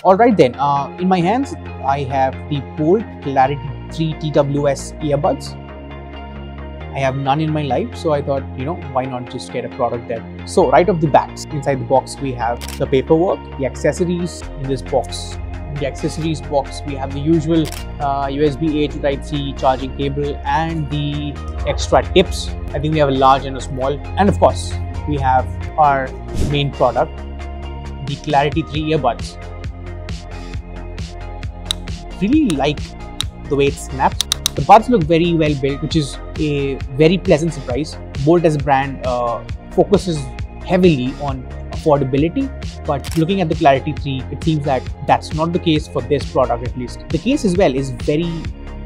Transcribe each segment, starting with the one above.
Alright then, in my hands, I have the Boult Klarity 3 TWS Earbuds. I have none in my life, so I thought, why not just get a product there. So right off the bat, inside the box, we have the paperwork, the accessories in this box. In the accessories box, we have the usual USB A to Type-C charging cable and the extra tips. I think we have a large and a small. And of course, we have our main product, the Klarity 3 Earbuds. Really like the way it snaps. The buds look very well built, which is a very pleasant surprise. Boult as a brand focuses heavily on affordability, but looking at the Klarity 3, it seems that that's not the case for this product at least. The case as well is very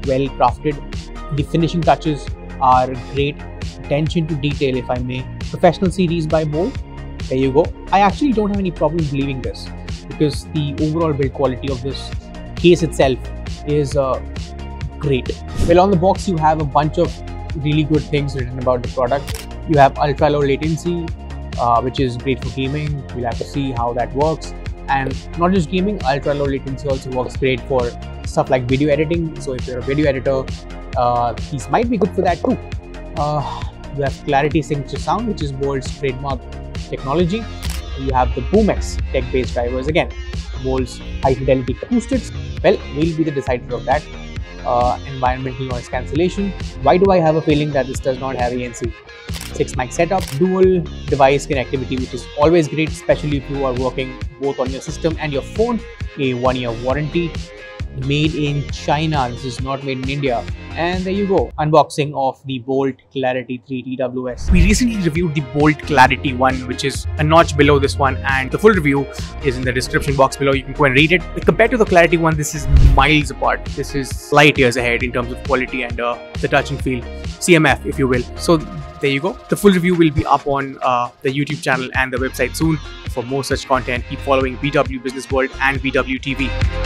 well crafted. The finishing touches are great. Attention to detail, if I may. Professional series by Boult. There you go. I actually don't have any problem believing this because the overall build quality of this case itself is great. Well, on the box you have a bunch of really good things written about the product. You have ultra low latency, which is great for gaming. We'll have to see how that works. And not just gaming, ultra low latency also works great for stuff like video editing. So if you're a video editor, these might be good for that too. You have Klarity signature sound, which is Boult's trademark technology. You have the BoomX tech-based drivers, again Boult's high fidelity acoustics. Well, we'll be the decider of that. Environmental noise cancellation. Why do I have a feeling that this does not have ANC? 6 mic setup, dual device connectivity, which is always great, especially if you are working both on your system and your phone. A 1-year warranty. Made in China, this is not made in India. And there you go, unboxing of the Boult Klarity 3 TWS. We recently reviewed the Boult Klarity 1, which is a notch below this one, and the full review is in the description box below. You can go and read it. Compared to the Klarity 1, this is miles apart. This is light years ahead in terms of quality and the touch and feel, CMF if you will. So there you go. The full review will be up on the YouTube channel and the website soon. For more such content, keep following BW Businessworld and BWTV.